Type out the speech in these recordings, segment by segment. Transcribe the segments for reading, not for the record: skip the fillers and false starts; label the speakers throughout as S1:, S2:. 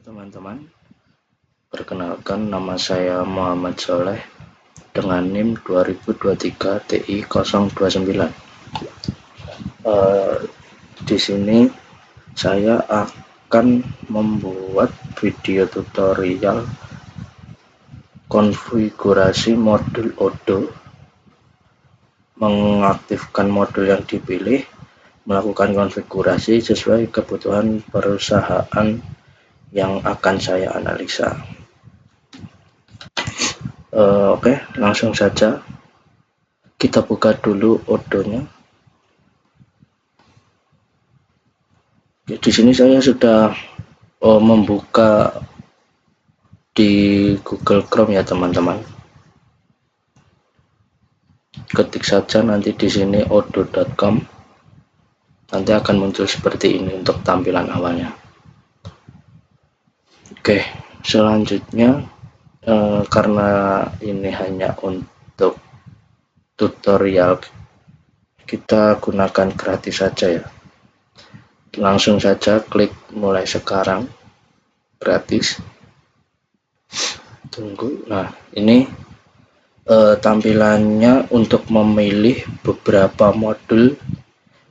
S1: teman-teman, perkenalkan nama saya Muhammad Soleh dengan NIM 2023 TI 029. Di sini saya akan membuat video tutorial konfigurasi modul Odoo, mengaktifkan modul yang dipilih, melakukan konfigurasi sesuai kebutuhan perusahaan yang akan saya analisa. Oke, langsung saja kita buka dulu Odoo-nya. Di sini saya sudah membuka di Google Chrome ya teman-teman. Ketik saja nanti di sini odoo.com, nanti akan muncul seperti ini untuk tampilan awalnya. Oke, selanjutnya karena ini hanya untuk tutorial, kita gunakan gratis saja ya. Langsung saja klik mulai sekarang, gratis. Tunggu. Nah, ini tampilannya untuk memilih beberapa modul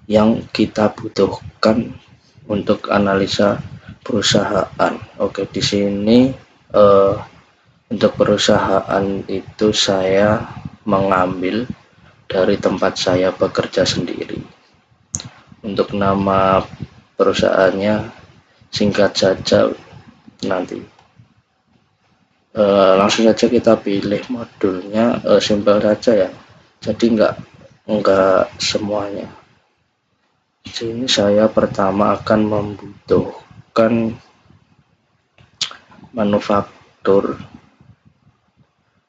S1: yang kita butuhkan untuk analisa perusahaan. Oke, di sini untuk perusahaan itu saya mengambil dari tempat saya bekerja sendiri. Untuk nama perusahaannya singkat saja nanti. Langsung saja kita pilih modulnya, simpel saja ya, jadi enggak semuanya. Di sini saya pertama akan membutuhkan manufaktur,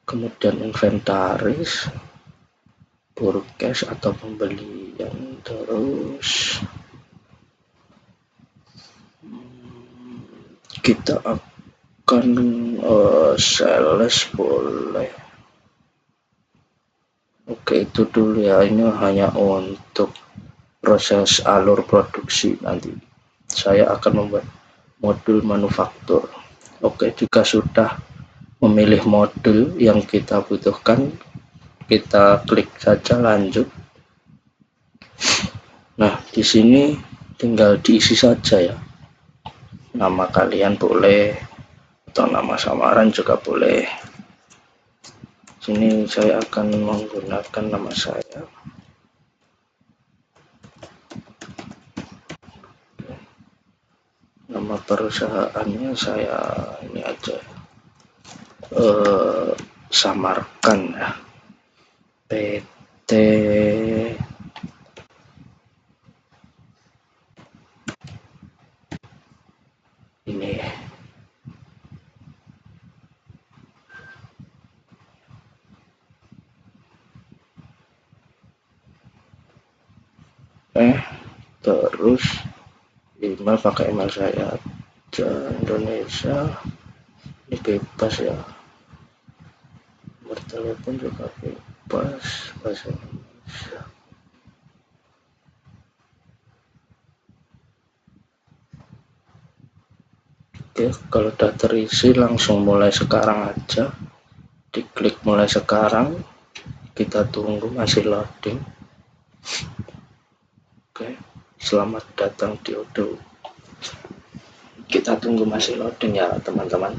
S1: kemudian inventaris, forecast atau pembelian, terus kita akan sales boleh. Oke, itu dulu ya, ini hanya untuk proses alur produksi. Nanti saya akan membuat modul manufaktur. Oke, jika sudah memilih modul yang kita butuhkan, kita klik saja lanjut. Nah, di sini tinggal diisi saja ya, nama kalian boleh atau nama samaran juga boleh. Sini saya akan menggunakan nama saya. Nama perusahaannya saya ini aja, samarkan ya, PT ini. Terus email pakai email saya aja, Indonesia, ini bebas ya. Bertelepon juga bebas, bahasa Indonesia. Oke, kalau udah terisi langsung mulai sekarang aja, diklik mulai sekarang, kita tunggu masih loading. Oke, selamat datang di Odoo. Kita tunggu masih loading ya teman-teman.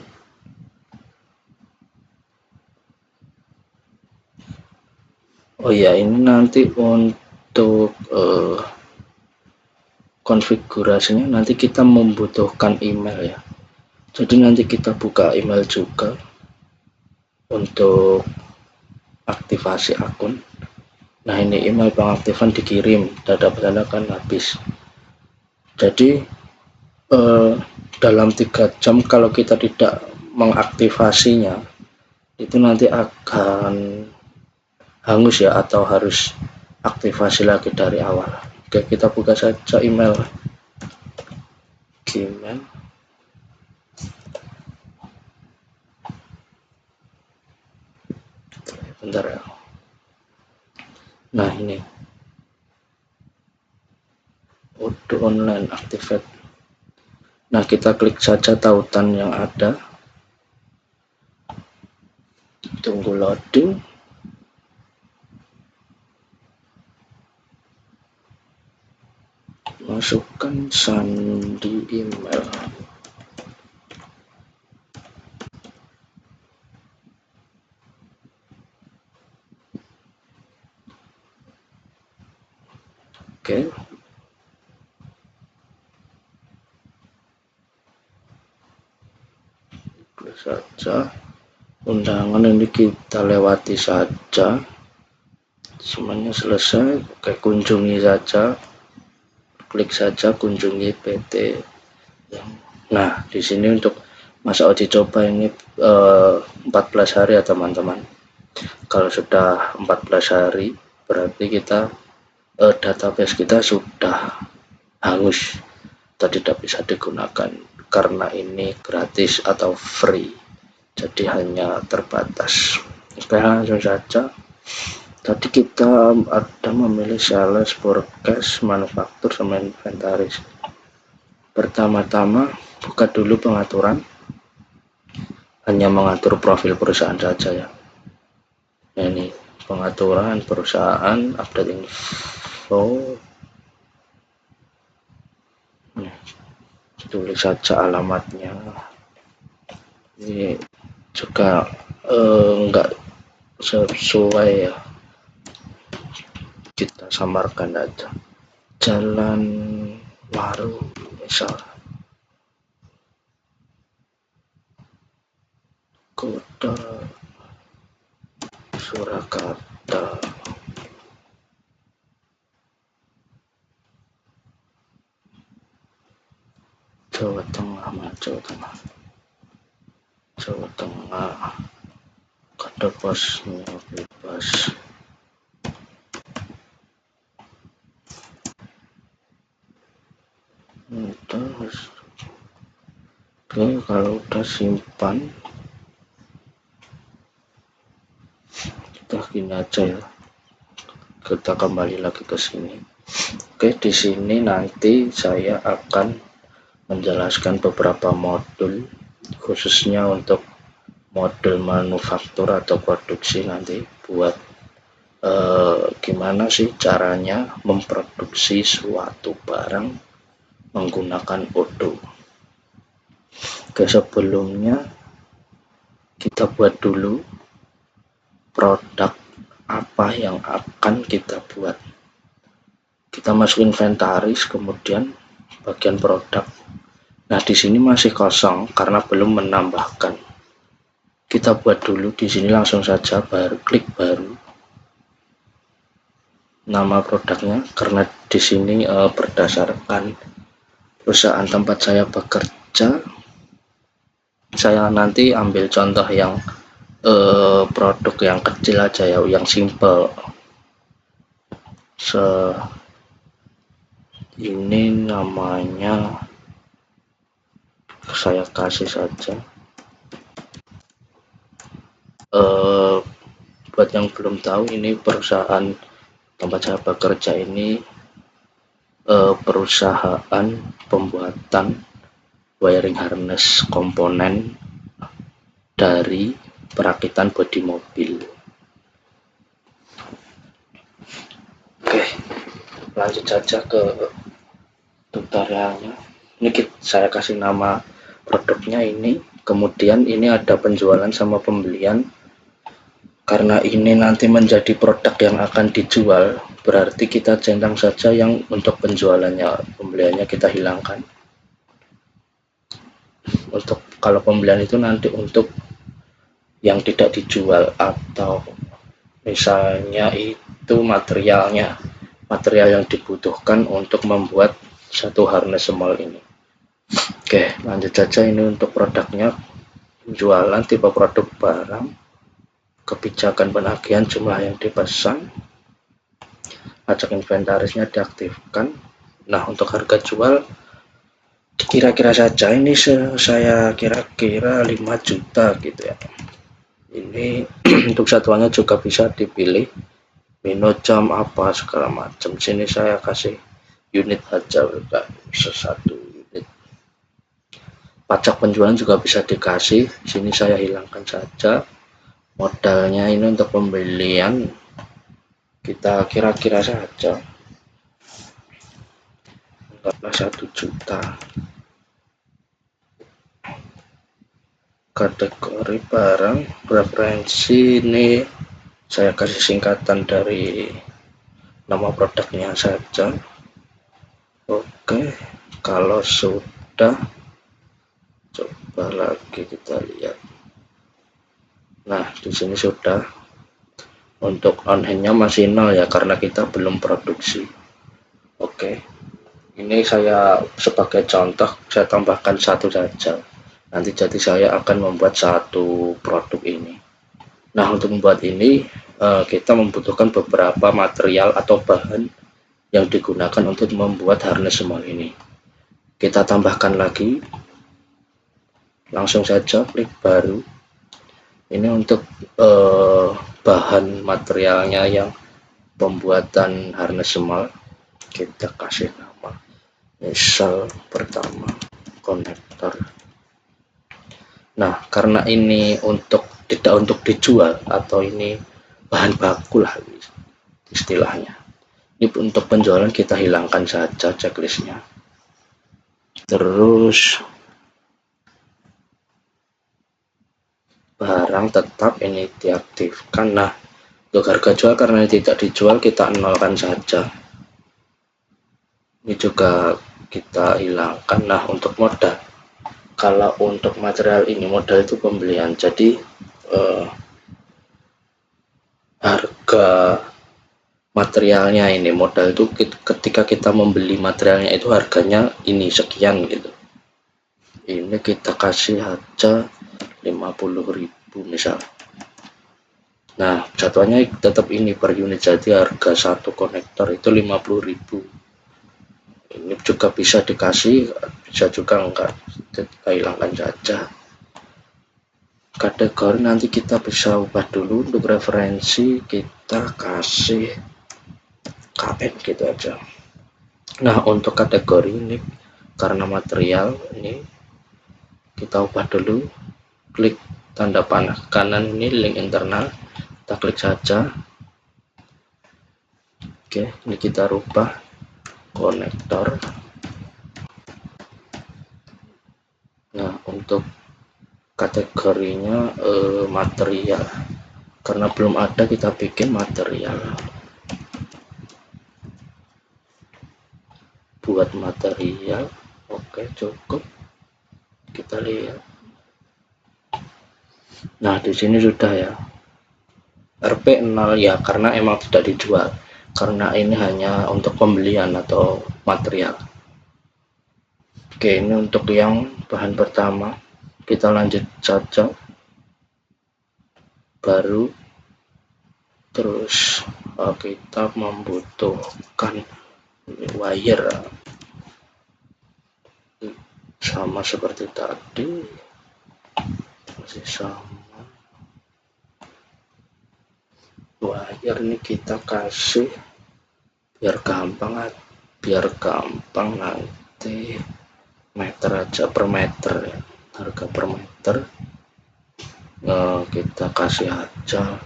S1: Oh ya, ini nanti untuk konfigurasinya nanti kita membutuhkan email ya. Jadi nanti kita buka email juga untuk aktivasi akun. Nah, ini email pengaktifan dikirim, data kan habis. Jadi dalam 3 jam kalau kita tidak mengaktifasinya, itu nanti akan hangus ya, atau harus aktivasi lagi dari awal. Oke, kita buka saja email Gmail. Bentar ya. Nah, ini Odoo online activate. Nah, kita klik saja tautan yang ada, tunggu loading. Masukkan sandi email. Oke. Klik saja. Undangan ini kita lewati saja. Semuanya selesai. Oke, kunjungi saja. Klik saja kunjungi PT. Nah, di sini untuk masa uji coba ini 14 hari ya teman-teman. Kalau sudah 14 hari berarti kita database kita sudah hangus atau tidak bisa digunakan karena ini gratis atau free, jadi hanya terbatas. Oke, langsung saja. Tadi kita ada memilih sales, forecast, manufaktur, sama inventaris. Pertama-tama buka dulu pengaturan, hanya mengatur profil perusahaan saja ya. Ini pengaturan perusahaan, update info, tulis saja alamatnya. Ini juga enggak sesuai ya, kita samarkan aja. Jalan Waru misal, kota Surakarta, Jawa Tengah, Jawa Tengah, kode posnya bebas. Terus oke, kalau udah simpan kita gini aja ya, kita kembali lagi ke sini. Oke, di sini nanti saya akan menjelaskan beberapa modul, khususnya untuk modul manufaktur atau produksi nanti buat gimana sih caranya memproduksi suatu barang menggunakan Odoo. Oke, sebelumnya kita buat dulu produk apa yang akan kita buat. Kita masuk inventaris, kemudian bagian produk. Nah, di sini masih kosong karena belum menambahkan. Kita buat dulu di sini langsung saja, baru klik baru. Nama produknya karena di sini berdasarkan perusahaan tempat saya bekerja, saya nanti ambil contoh yang produk yang kecil aja ya, yang simple. Ini namanya saya kasih saja. Buat yang belum tahu, ini perusahaan tempat saya bekerja ini perusahaan pembuatan wiring harness komponen dari perakitan bodi mobil. Oke, lanjut saja ke tutorialnya. Ini saya kasih nama produknya ini, kemudian ini ada penjualan sama pembelian. Karena ini nanti menjadi produk yang akan dijual, berarti kita centang saja yang untuk penjualannya, pembeliannya kita hilangkan. Untuk kalau pembelian itu nanti untuk yang tidak dijual, atau misalnya itu material yang dibutuhkan untuk membuat satu harness small ini. Oke, lanjut saja. Ini untuk produknya, penjualan, tipe produk barang, kebijakan penagihan, jumlah yang dipesan, pajak inventarisnya diaktifkan. Nah, untuk harga jual kira-kira saja ini saya kira-kira 5 juta gitu ya. Ini untuk satuannya juga bisa dipilih minojam apa segala macam. Sini saya kasih unit aja, satu unit. pajak penjualan juga bisa dikasih. Sini saya hilangkan saja. Modalnya ini untuk pembelian kita kira-kira saja anggaplah 1 juta. Kategori barang referensi ini saya kasih singkatan dari nama produknya saja. Oke, kalau sudah, coba lagi kita lihat. Nah, di sini sudah. Untuk on hand-nya masih 0 ya, karena kita belum produksi. Oke, ini saya sebagai contoh, saya tambahkan 1 saja. Nanti jadi saya akan membuat 1 produk ini. Nah, untuk membuat ini kita membutuhkan beberapa material atau bahan yang digunakan untuk membuat harness semua ini. Kita tambahkan lagi, langsung saja klik baru. Ini untuk bahan materialnya yang pembuatan harness semua. Kita kasih nama, misal pertama konektor. Nah, karena ini tidak untuk dijual atau ini bahan baku lah istilahnya. Ini untuk penjualan kita hilangkan saja checklistnya. Terus barang tetap ini diaktifkan. Nah, untuk harga jual karena ini tidak dijual kita nolkan saja. Ini juga kita hilangkan. Nah, untuk modal, kalau untuk material ini modal itu pembelian, jadi harga materialnya ini modal itu ketika kita membeli materialnya itu harganya ini sekian gitu. Ini kita kasih aja 50.000 misal. Nah, jatuhnya tetap ini per unit, jadi harga 1 konektor itu 50.000. Ini juga bisa dikasih, bisa juga enggak, kita hilangkan saja. Kategori nanti kita bisa ubah dulu. Untuk referensi kita kasih KN gitu aja. Nah, untuk kategori ini karena material ini kita ubah dulu, klik tanda panah kanan ini link internal, kita klik saja. Oke, ini kita rubah konektor. Nah, untuk kategorinya material, karena belum ada kita bikin material. Buat material, oke cukup. Kita lihat. Nah, di sini sudah ya. RP 0 ya, karena emang tidak dijual. Karena ini hanya untuk pembelian atau material. Oke, ini untuk yang bahan pertama. Kita lanjut saja. Baru. Terus kita membutuhkan wire. Sama seperti tadi. Masih sama. Wire ini kita kasih biar gampang nanti meter aja, per meter ya, harga per meter. Kita kasih aja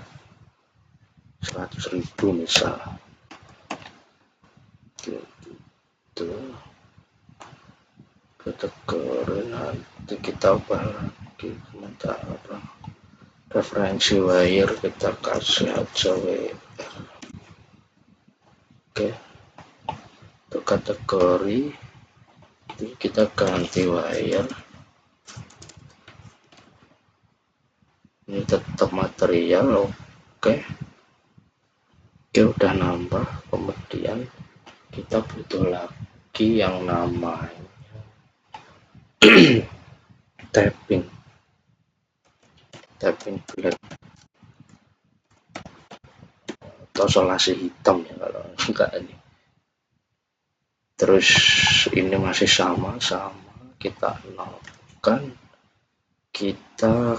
S1: 100.000 misal gitu. Kategori nanti kita ubah lagi, sementara referensi wire kita kasih aja WR. Oke, untuk kategori kita ganti wire, ini tetap material. Oke, udah nambah. Kemudian kita butuh lagi yang namanya tapping black atau solasi hitam ya kalau enggak ini. Terus ini masih sama kita nolkan, kita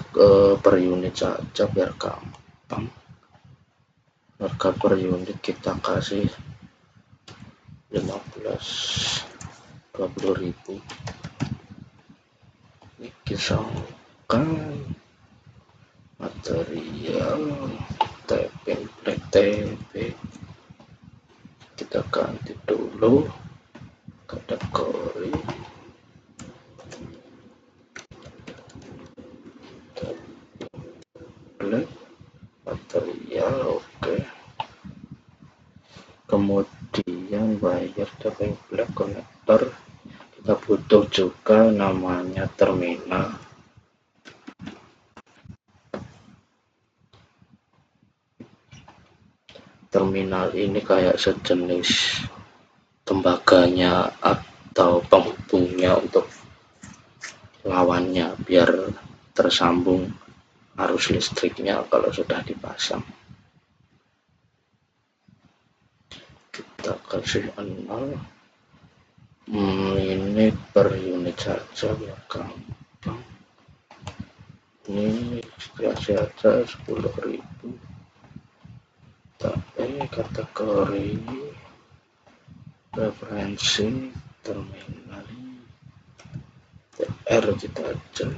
S1: per unit saja biar gampang. Harga per unit kita kasih 20.000. pisahkan material tapping black TP, kita ganti dulu kategori black material. Oke, kemudian wire tapping black connector, kita butuh juga namanya terminal. Terminal ini kayak sejenis tembaganya atau penghubungnya untuk lawannya biar tersambung arus listriknya kalau sudah dipasang. Kita kasih 0. Ini per unit saja biar gampang. Ini kasih aja 10.000. Tapi kategori referensi terminal TR kita aja.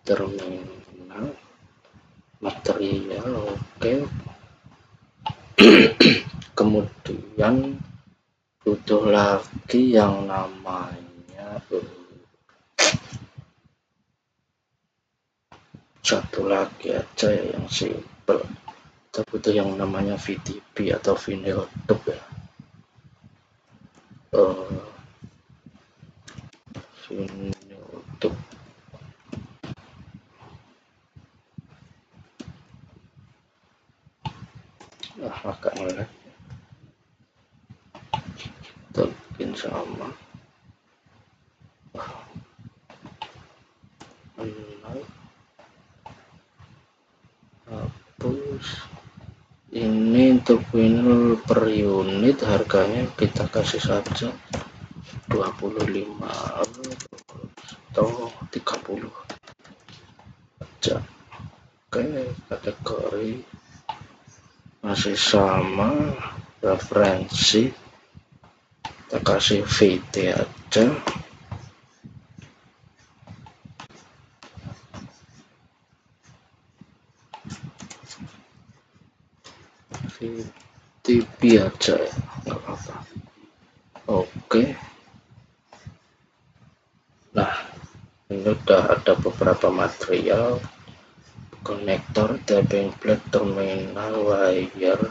S1: Terminal material, oke. Kemudian butuh lagi yang namanya satu lagi aja ya, yang simple. Kita butuh yang namanya VTB atau vinyl tube ya. Vinyl tube. Agak ngelag. Kita bikin sama. Hapus. Ini untuk vinyl per unit harganya kita kasih saja 25 atau 30 aja. Oke, kategori masih sama, referensi kita kasih VT aja. VTB aja ya, nggak apa-apa. Oke, nah ini udah ada beberapa material, konektor, tapping black, terminal, wire.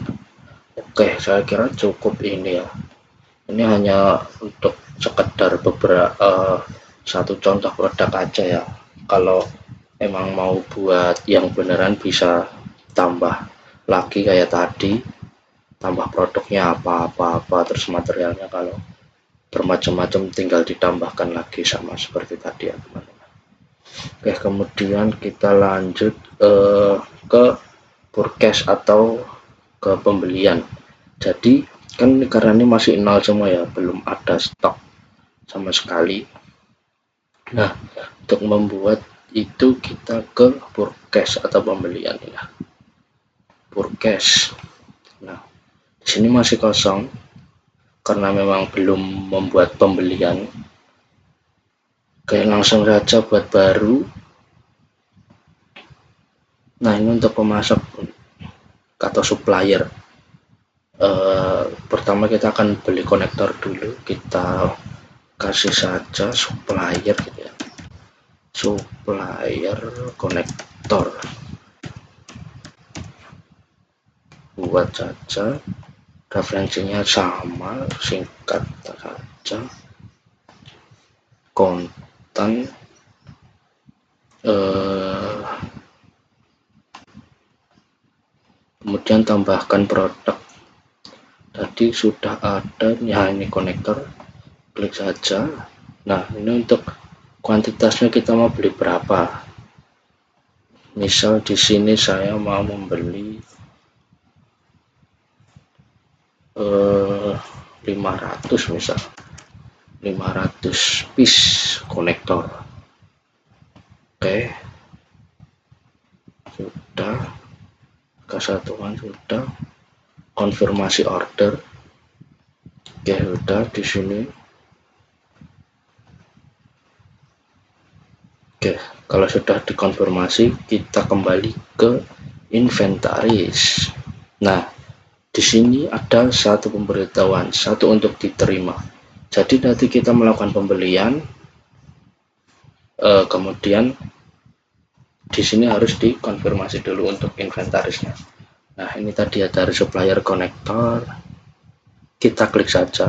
S1: Oke, saya kira cukup ini ya. Ini hanya untuk sekedar beberapa satu contoh produk aja ya. Kalau emang mau buat yang beneran bisa tambah lagi kayak tadi, tambah produknya apa terus materialnya kalau bermacam-macam tinggal ditambahkan lagi sama seperti tadi ya teman-teman. Oke, kemudian kita lanjut ke purchase atau ke pembelian. Jadi kan karena ini masih nol semua ya, belum ada stok sama sekali. Nah, untuk membuat itu kita ke purchase atau pembelian ya. Purchase. Nah, di sini masih kosong karena memang belum membuat pembelian. Oke, langsung saja buat baru. Nah, ini untuk pemasok atau supplier. Pertama kita akan beli konektor dulu, kita kasih saja supplier gitu ya, supplier konektor, buat saja referensinya sama, singkat saja, kontan kemudian tambahkan produk. Tadi sudah ada ya, ini konektor, klik saja. Nah, ini untuk kuantitasnya kita mau beli berapa. Misal di sini saya mau membeli 500 misal, 500 piece konektor. Oke, sudah, kesatuan sudah, konfirmasi order. Oke, udah di sini. Oke, kalau sudah dikonfirmasi, kita kembali ke inventaris. Nah, di sini ada satu pemberitahuan, satu untuk diterima. Jadi nanti kita melakukan pembelian, kemudian di sini harus dikonfirmasi dulu untuk inventarisnya. Nah, ini tadi ada dari supplier konektor. Kita klik saja.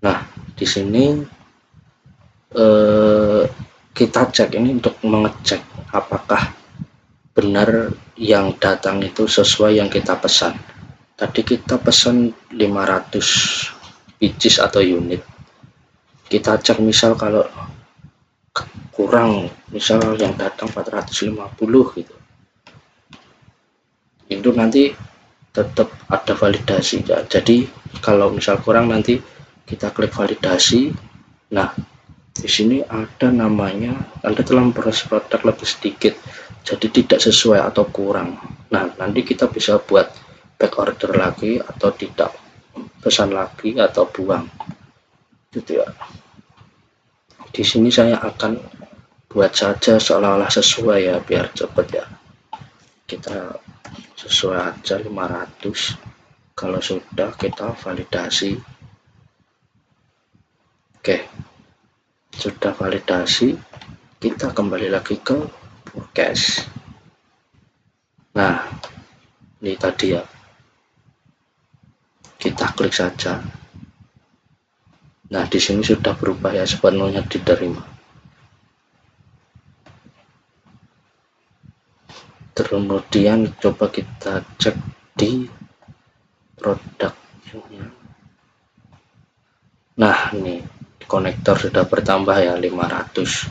S1: Nah, di sini kita cek ini untuk mengecek apakah benar yang datang itu sesuai yang kita pesan. Tadi kita pesan 500 pieces atau unit. Kita cek misal kalau kurang, misal yang datang 450 gitu. Itu nanti tetap ada validasi ya. Jadi kalau misal kurang nanti kita klik validasi. Nah, di sini ada namanya Anda telah memproses produk lebih sedikit, jadi tidak sesuai atau kurang. Nah, nanti kita bisa buat back order lagi atau tidak pesan lagi atau buang gitu ya. Di sini saya akan buat saja seolah-olah sesuai ya, biar cepet ya. Kita sesuai aja 500. Kalau sudah kita validasi. Oke, sudah validasi, kita kembali lagi ke forecast. Nah, ini tadi ya, kita klik saja. Nah, di sini sudah berubah ya, sepenuhnya diterima. Kemudian coba kita cek di produknya. Nah, ini konektor sudah bertambah ya 500.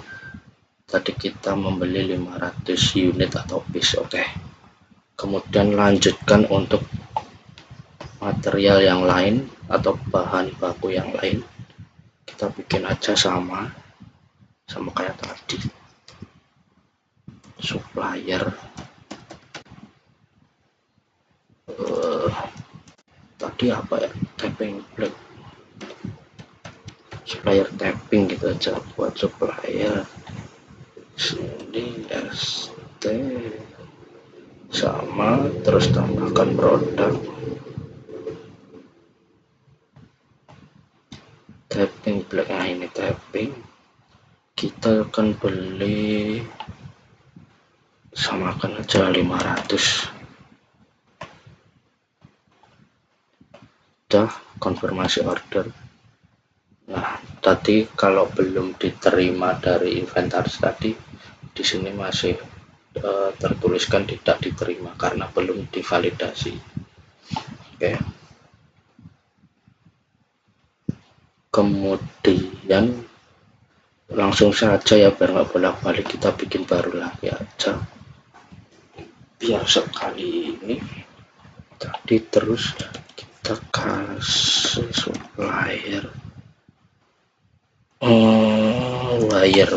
S1: Tadi kita membeli 500 unit atau piece. Oke. Kemudian lanjutkan untuk material yang lain atau bahan baku yang lain. Kita bikin aja sama kayak tadi. Supplier tadi apa ya, tapping black, supplier tapping gitu aja, buat supplier sini ST sama, terus tambahkan produk tapping black. Nah, ini tapping kita akan beli, samakan aja 500. Udah konfirmasi order. Nah, tadi kalau belum diterima dari inventaris tadi, di sini masih tertuliskan tidak diterima karena belum divalidasi. Oke. Kemudian langsung saja ya, biar nggak bolak-balik, kita bikin baru lagi aja. Biar sekali ini tadi terus kita kasih supplier wire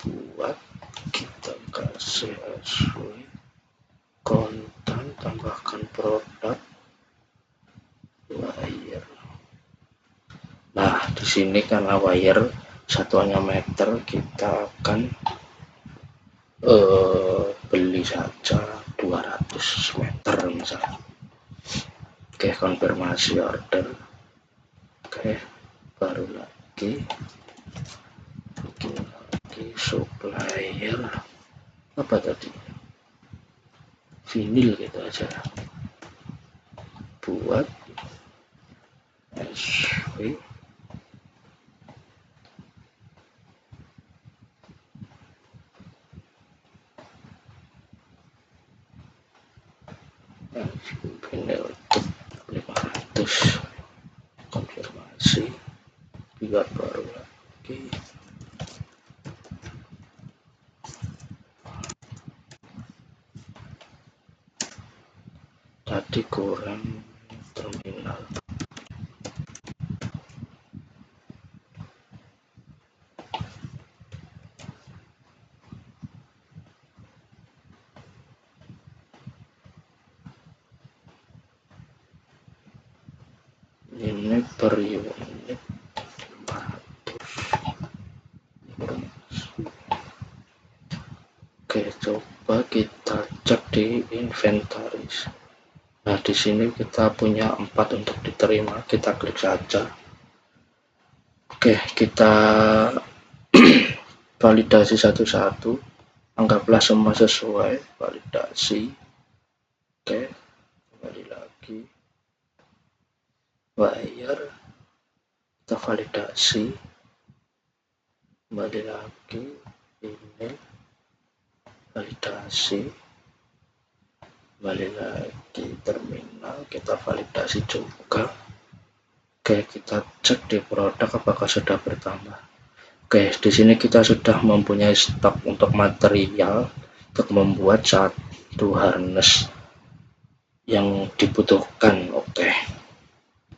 S1: buat kita kasih SW kontan, tambahkan produk wire. Nah, di sini karena wire satuannya meter, kita akan beli saja 200 meter misalnya. Oke, konfirmasi order. Oke, baru lagi bikin lagi supplier apa tadi, vinil gitu aja, buat SW vinil 500. Konfirmasi biar baru lagi. Tadi kurang terminal. ini per unit 500. Oke, coba kita cek di inventaris. Nah, di sini kita punya 4 untuk diterima, kita klik saja. Oke, kita validasi satu-satu, anggaplah semua sesuai, validasi. Oke, kembali lagi, bayar, kita validasi, kembali lagi, email, validasi, kembali lagi, terminal, kita validasi juga. Oke, kita cek di produk apakah sudah bertambah. Oke, di sini kita sudah mempunyai stok untuk material untuk membuat satu harness yang dibutuhkan. Oke,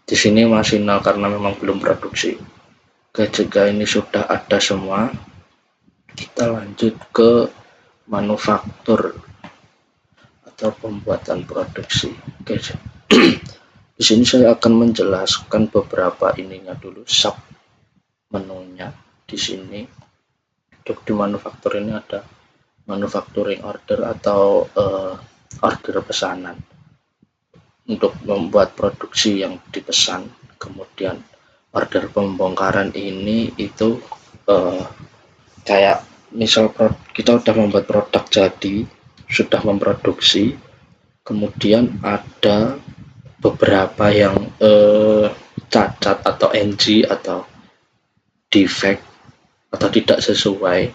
S1: di sini masih nol karena memang belum produksi. Oke, jika ini sudah ada semua, kita lanjut ke manufaktur atau pembuatan produksi. Oke, di sini saya akan menjelaskan beberapa ininya dulu, sub menunya. Di sini untuk di manufaktur ini ada manufacturing order atau order pesanan untuk membuat produksi yang dipesan. Kemudian order pembongkaran ini itu kayak misal kita sudah membuat produk jadi, sudah memproduksi, kemudian ada beberapa yang cacat atau NG atau defect atau tidak sesuai,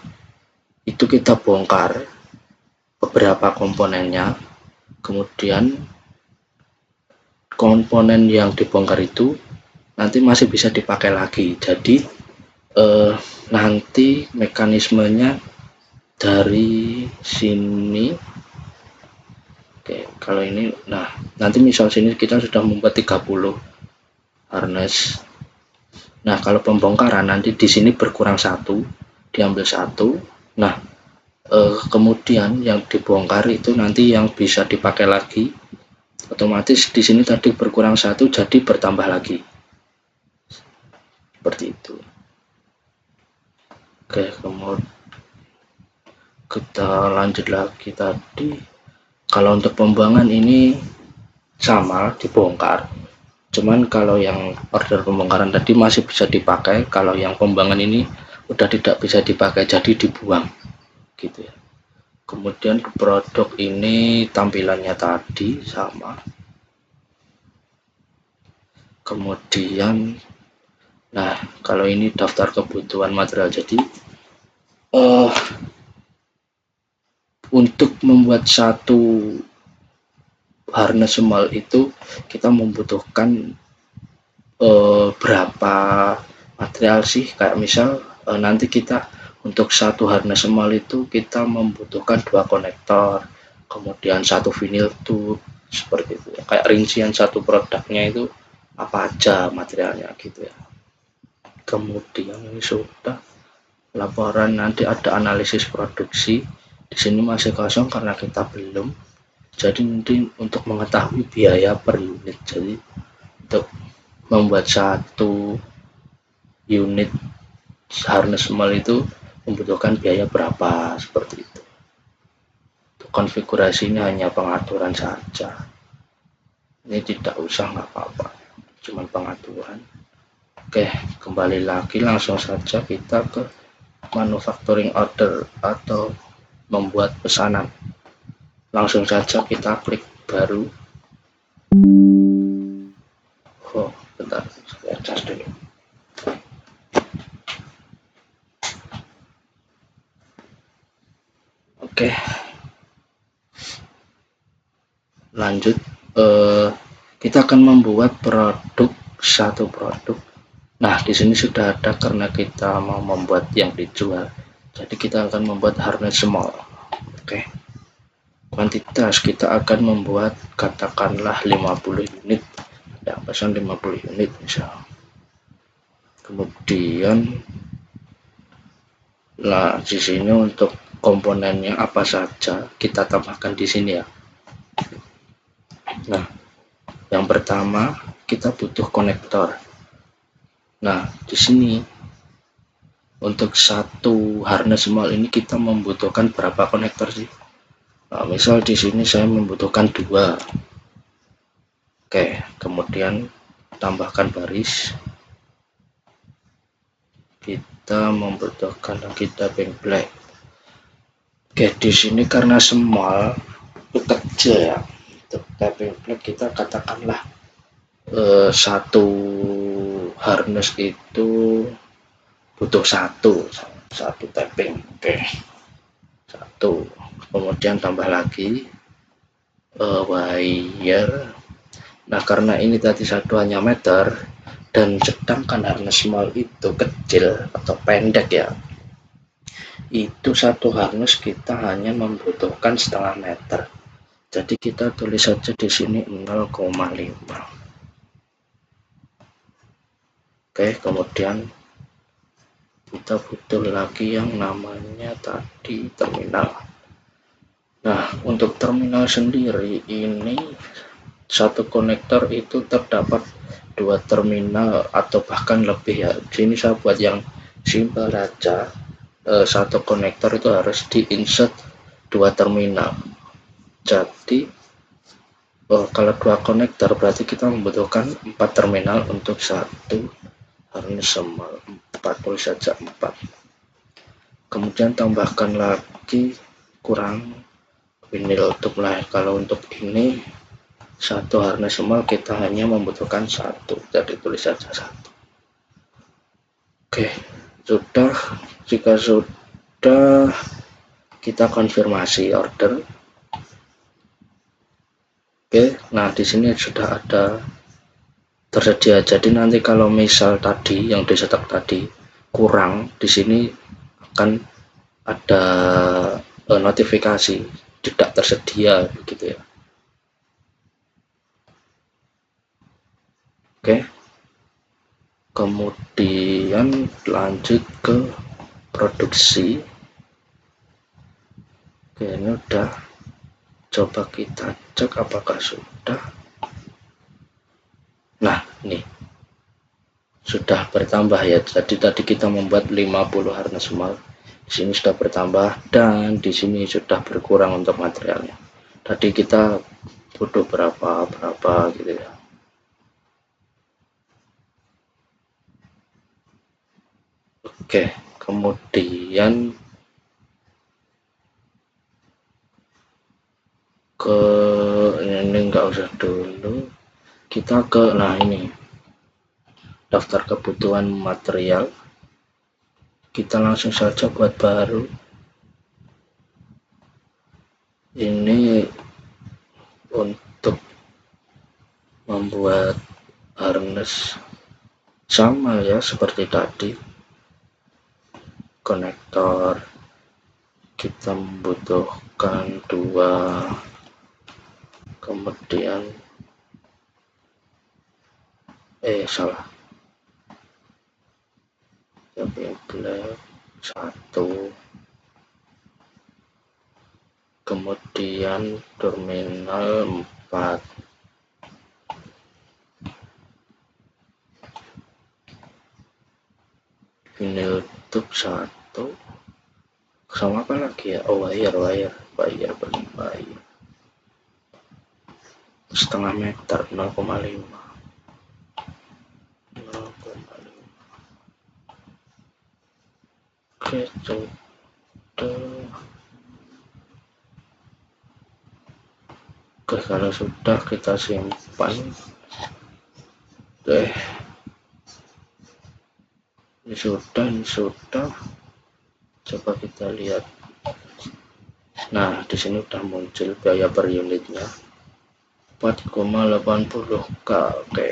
S1: itu kita bongkar beberapa komponennya, kemudian komponen yang dibongkar itu nanti masih bisa dipakai lagi. Jadi nanti mekanismenya dari sini. Oke, kalau ini, nah nanti misal sini kita sudah membuat 30 harness. Nah, kalau pembongkaran nanti di sini berkurang satu, diambil satu. Nah, kemudian yang dibongkar itu nanti yang bisa dipakai lagi, otomatis di sini tadi berkurang satu, jadi bertambah lagi. Seperti itu. Oke, kemudian kita lanjut lagi tadi. Kalau untuk pembuangan ini sama, dibongkar. Cuman kalau yang order pembongkaran tadi masih bisa dipakai, kalau yang pembuangan ini udah tidak bisa dipakai, jadi dibuang gitu ya. Kemudian produk ini tampilannya tadi sama. Kemudian nah, kalau ini daftar kebutuhan material. Jadi untuk membuat satu harness small itu kita membutuhkan berapa material sih, kayak misal nanti kita untuk satu harness small itu kita membutuhkan 2 konektor, kemudian 1 vinyl tube, seperti itu ya. Kayak rincian satu produknya itu apa aja materialnya gitu ya. Kemudian ini sudah laporan, nanti ada analisis produksi. Di sini masih kosong karena kita belum. Jadi nanti untuk mengetahui biaya per unit, jadi untuk membuat satu unit harness small itu membutuhkan biaya berapa, seperti itu. Untuk konfigurasinya hanya pengaturan saja, ini tidak usah, nggak apa-apa, cuman pengaturan. Oke, kembali lagi, langsung saja kita ke manufacturing order atau membuat pesanan. Langsung saja kita klik baru. Oh, bentar, saya cas dulu. Oke, lanjut. Kita akan membuat satu produk. Nah, di sini sudah ada karena kita mau membuat yang dijual. Jadi kita akan membuat harness small. Oke. Kuantitas kita akan membuat katakanlah 50 unit. Ya, pesan 50 unit misal. Kemudian di sini untuk komponennya apa saja kita tambahkan di sini ya. Nah, yang pertama kita butuh konektor. Nah, di sini untuk satu harness small ini kita membutuhkan berapa konektor sih? Nah, misal di sini saya membutuhkan 2. Oke, kemudian tambahkan baris. Kita membutuhkan lagi tapping black. Oke, di sini karena small itu kecil ya. Untuk tapping black kita katakanlah satu harness itu butuh satu tapping. Oke, 1. Kemudian tambah lagi wire. Nah, karena ini tadi satu hanya meter dan sedangkan harness small itu kecil atau pendek ya, itu satu harness kita hanya membutuhkan setengah meter. Jadi kita tulis saja di sini 0,5. Oke, kemudian kita butuh lagi yang namanya tadi terminal. Nah, untuk terminal sendiri ini satu konektor itu terdapat 2 terminal atau bahkan lebih ya. Sini saya buat yang simpel aja. Satu konektor itu harus diinsert 2 terminal. Jadi kalau 2 konektor berarti kita membutuhkan 4 terminal untuk satu harness small. 4, tulis saja 4. Kemudian tambahkan lagi kurang vinyl tube lah. Kalau untuk ini satu harness small kita hanya membutuhkan 1, jadi tulis saja 1. Oke, sudah. Jika sudah, kita konfirmasi order. Oke, nah di sini sudah ada tersedia. Jadi nanti kalau misal tadi yang dicetak tadi kurang, di sini akan ada notifikasi tidak tersedia begitu ya. Oke, kemudian lanjut ke produksi. Oke, ini udah, coba kita cek apakah sudah. Nah, ini sudah bertambah ya. Jadi tadi kita membuat 50 harness small, di sini sudah bertambah dan di sini sudah berkurang untuk materialnya. Tadi kita butuh berapa gitu ya. Oke, kemudian ke ini enggak usah dulu, kita ke ini daftar kebutuhan material. Kita langsung saja buat baru. Ini untuk membuat harness sama ya seperti tadi, konektor kita membutuhkan 2, kemudian salah, tapping black 1, kemudian terminal 4, vinyl tube 1, sama apa lagi ya, wire setengah meter 0,5. Oke, sudah. Oke, kalau sudah kita simpan. Oke, ini sudah. Coba kita lihat. Nah, di sini udah muncul biaya per unitnya 4,80k. Oke,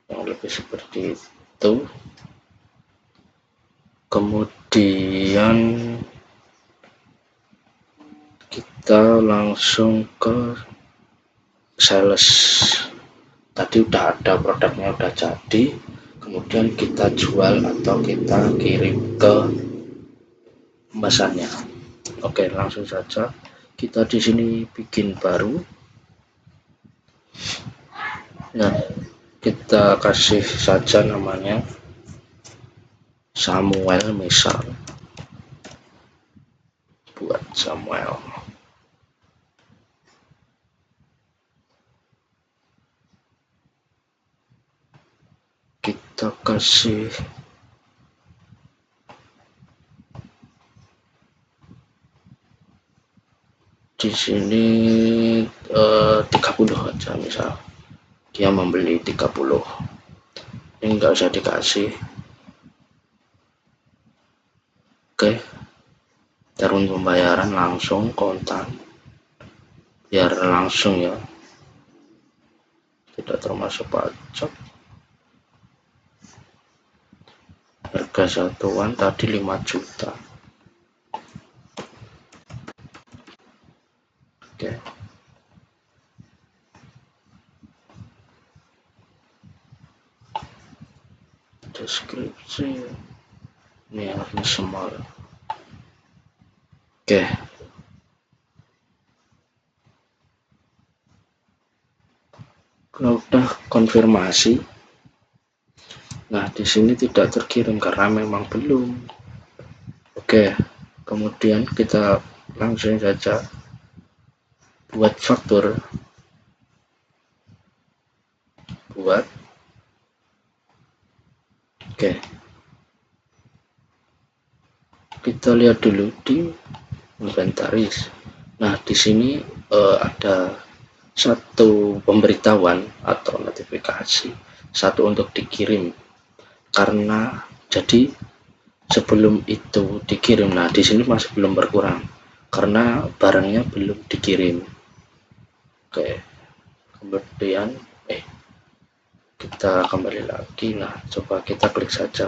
S1: yang lebih seperti itu. Kemudian kita langsung ke sales. Tadi udah ada produknya, udah jadi, kemudian kita jual atau kita kirim ke pemesannya. Oke, langsung saja kita di sini bikin baru. Nah, kita kasih saja namanya Samuel, misal buat Samuel. Kita kasih di sini 30 aja, misal dia membeli 30. Ini enggak usah dikasih. Oke, terun pembayaran langsung kontan, biar langsung ya, tidak termasuk pajak. Harga satuan tadi 5 juta. Oke, deskripsi ini harus small. Oke, kalau udah konfirmasi, nah di sini tidak terkirim karena memang belum. Oke, kemudian kita langsung saja buat faktur. Oke, kita lihat dulu di inventaris. Nah, di sini ada satu pemberitahuan atau notifikasi, satu untuk dikirim, karena jadi sebelum itu dikirim. Nah, di sini masih belum berkurang karena barangnya belum dikirim. Oke, kemudian kita kembali lagi. Nah, coba kita klik saja.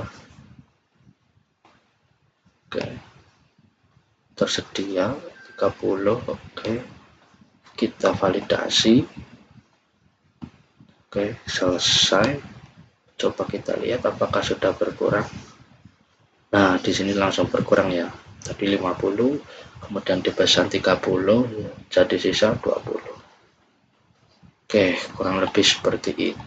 S1: Oke, tersedia 30. Oke, kita validasi. Oke, selesai. Coba kita lihat apakah sudah berkurang. Nah, di sini langsung berkurang ya. Tadi 50, kemudian dipesan 30, jadi sisa 20. Oke, kurang lebih seperti itu.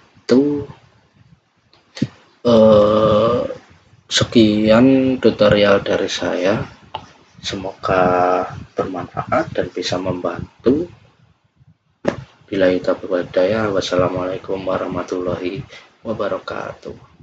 S1: Sekian tutorial dari saya. Semoga bermanfaat dan bisa membantu. Billahi taufiq wal hidayah. Wassalamualaikum warahmatullahi wabarakatuh.